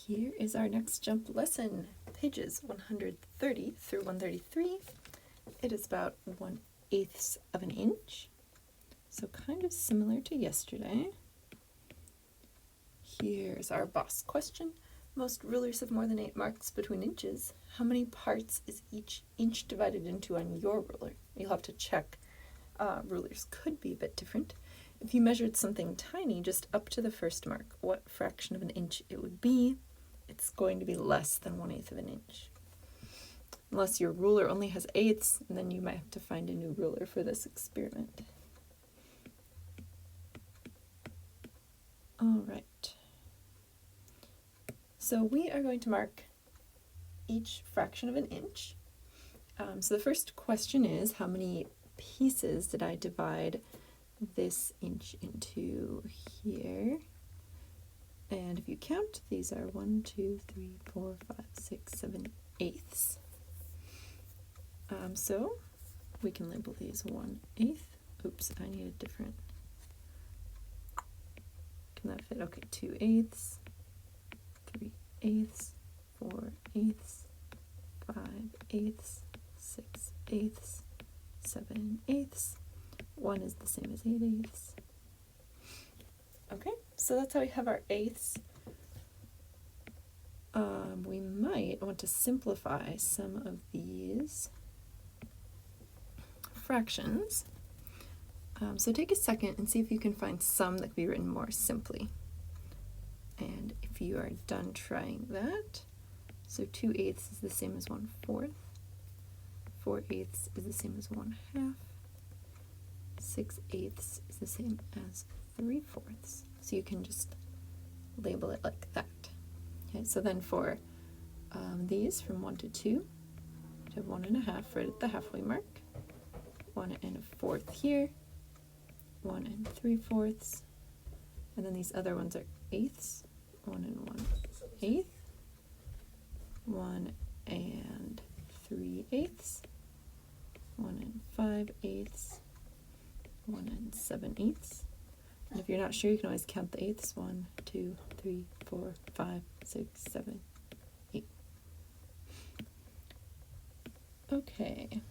Here is our next jump lesson, pages 130 through 133. It is about 1/8 of an inch, so kind of similar to yesterday. Here's our boss question. Most rulers have more than 8 marks between inches. How many parts is each inch divided into on your ruler? You'll have to check. Rulers could be a bit different. If you measured something tiny just up to the first mark, what fraction of an inch it would be? It's going to be less than 1/8 of an inch. Unless your ruler only has eighths, and then you might have to find a new ruler for this experiment. All right. So we are going to mark each fraction of an inch. So the first question is, how many pieces did I divide this inch into here? And if you count, these are 1, 2, 3, 4, 5, 6, 7 eighths. So we can label these 1/8. Oops, I need a different. Can that fit? Okay, 2/8, 3/8, 4/8, 5/8, 6/8, 7/8. 1 is the same as 8/8. Okay, so that's how we have our eighths. We might want to simplify some of these fractions. So take a second and see if you can find some that can be written more simply. And if you are done trying that, so 2/8 is the same as 1/4, 4/8 is the same as 1/2, 6/8 is the same as 3/4. So you can just label it like that. Okay, so then for these from 1 to 2, you have 1 1/2 right at the halfway mark, 1 1/4 here, 1 3/4, and then these other ones are eighths, 1 1/8, 1 3/8, 1 5/8, 1 7/8. And if you're not sure, you can always count the eighths. 1, 2, 3, 4, 5, 6, 7, 8. Okay.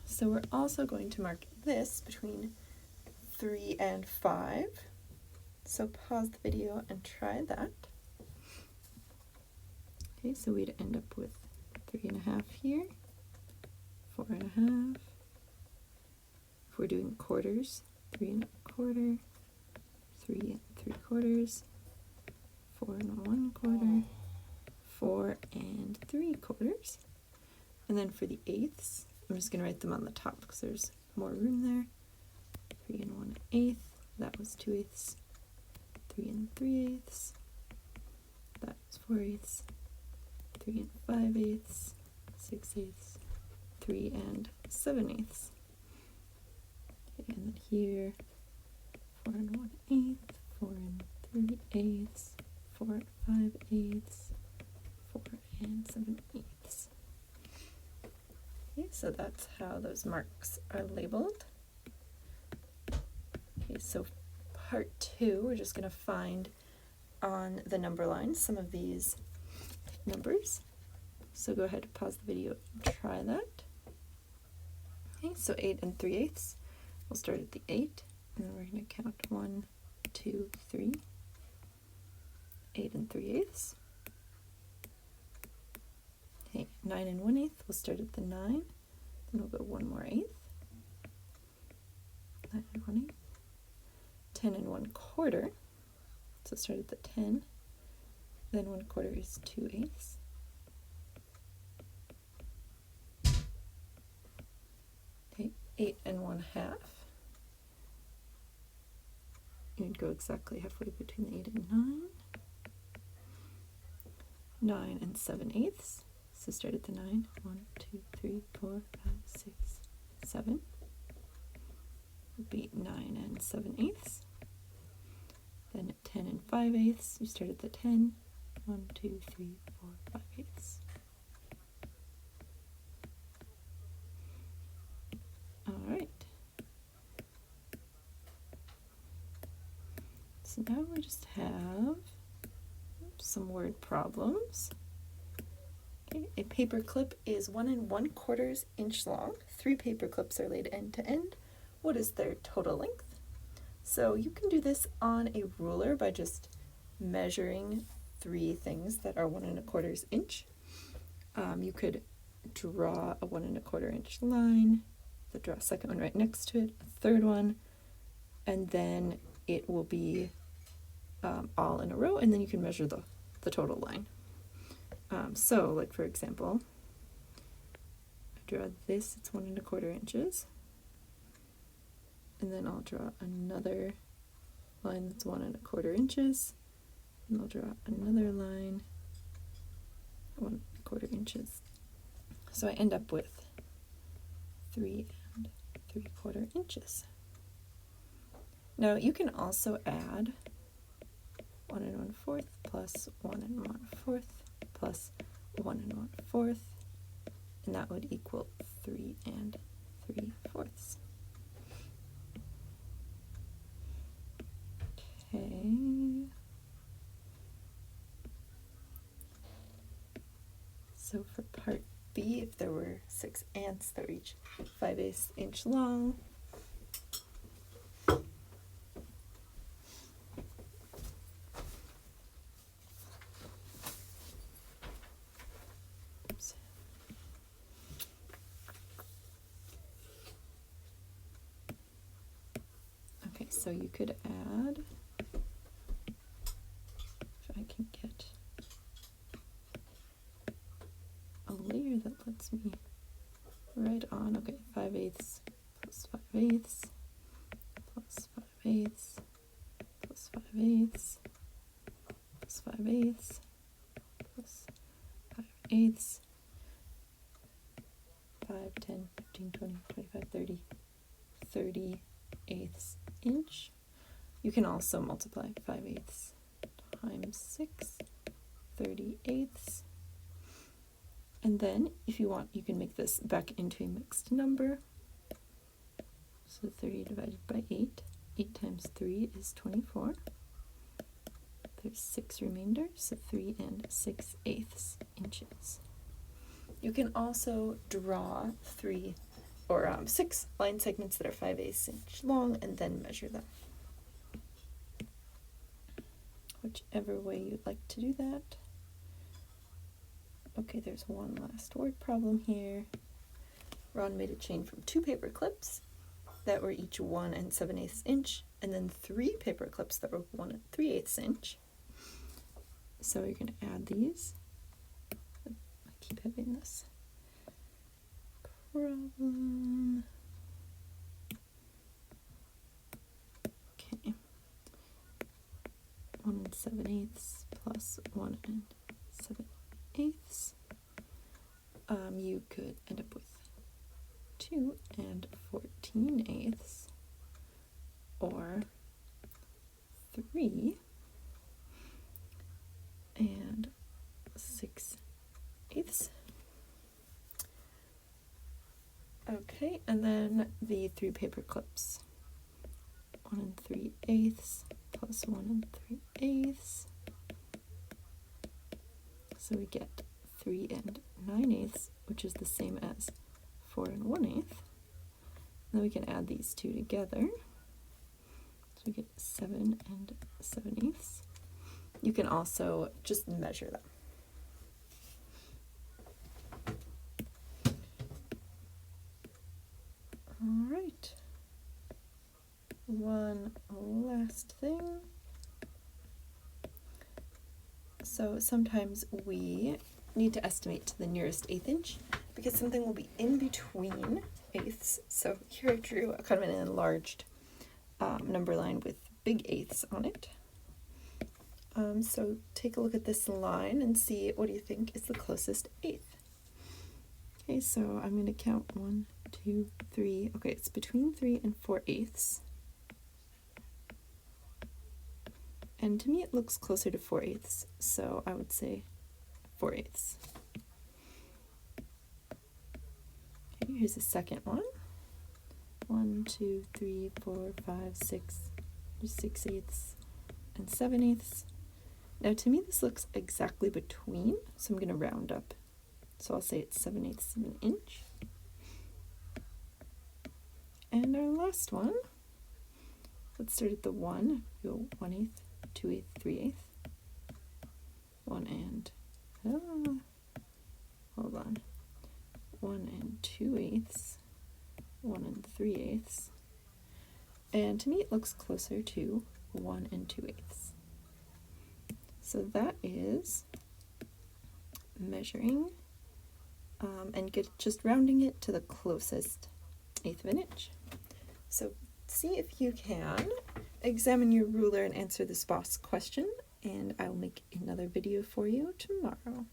So we're also going to mark this between 3 and 5. So pause the video and try that. Okay, so we'd end up with 3 1/2 here, 4 1/2. If we're doing quarters, 3 1/4, 3 3/4, 4 1/4, 4 3/4. And then for the eighths, I'm just going to write them on the top because there's more room there. 3 1/8, that was 2/8, 3 3/8, that was 4/8, 3 5/8, 6/8, 3 7/8. Okay, and then here, 4 1/8, 4 3/8, 4 5/8, 4 7/8. Okay, so that's how those marks are labeled. Okay, so part 2, we're just going to find on the number line some of these numbers. So go ahead and pause the video and try that. Okay, so 8 3/8. We'll start at the 8, and then we're going to count 1, 2, 3, 8 3/8. Okay, 9 1/8. We'll start at the 9, then we'll go 1 more eighth. 9 1/8. 10 1/4. So start at the 10, then 1/4 is 2/8. Okay, 8 1/2. You'd go exactly halfway between the 8 and 9. 9 7/8. So start at the 9. 1, 2, 3, 4, 5, 6, 7. Would be 9 7/8. Then at 10 5/8, you start at the 10. 1, 2, 3, 4, 5/8. All right. So now we just have some word problems. Okay, a paper clip is 1 1/4 inch long. 3 paper clips are laid end to end. What is their total length? So you can do this on a ruler by just measuring 3 things that are 1 1/4 inch. You could draw a 1 1/4 inch line, draw a second one right next to it, a third one, and then it will be all in a row, and then you can measure the total line. So, like for example, I draw this, it's 1 1/4 inches, and then I'll draw another line that's 1 1/4 inches, and I'll draw another line 1 1/4 inches. So I end up with 3 3/4 inches. Now you can also add 1 1/4 plus 1 1/4 plus 1 1/4, and that would equal 3 3/4. Okay. So for part B, if there were 6 ants that were each 5/8 inch long, okay, so you could add, if I can get a layer that lets me right on, okay, 5/8 plus 5/8 plus 5/8 plus 5/8 plus 5/8 plus 5/8, 5, 10, 15, 20, 25, 30, 30/8 inch. You can also multiply 5/8 times 6, 30/8. And then, if you want, you can make this back into a mixed number. So 30 divided by 8. 8 times 3 is 24. There's 6 remainder, so 3 6/8 inches. You can also draw 6 line segments that are 5/8 inch long and then measure them. Whichever way you'd like to do that. Okay, there's one last word problem here. Ron made a chain from 2 paper clips that were each 1 7/8 inch, and then 3 paper clips that were 1 3/8 inch. So you're going to add these. I keep having this problem. Okay. 1 7/8 plus 1 7/8. You could end up with 2 14/8, or 3 6/8. Okay, and then the 3 paper clips. 1 3/8 plus 1 3/8. So we get 3 9/8, which is the same as 4 1/8. Then we can add these two together. So we get 7 7/8. You can also just measure them. All right. One last thing. So sometimes we need to estimate to the nearest 1/8 inch because something will be in between eighths. So here I drew a kind of an enlarged number line with big eighths on it. So take a look at this line and see, what do you think is the closest eighth? Okay, so I'm going to count 1, 2, 3. Okay, it's between 3 and 4/8. And to me it looks closer to 4/8, so I would say 4/8. Okay, here's the second one. 1, 2, 3, 4, 5, 6, 6/8 and 7/8. Now to me this looks exactly between, so I'm going to round up. So I'll say it's 7/8 of an inch. And our last one, let's start at the 1, go 1/8, 2/8, 3/8, 1 and, hold on, 1 and 2/8, 1 and 3/8, and to me it looks closer to 1 and 2/8. So that is measuring and just rounding it to the closest 1/8 of an inch. So see if you can examine your ruler and answer this boss question, and I will make another video for you tomorrow.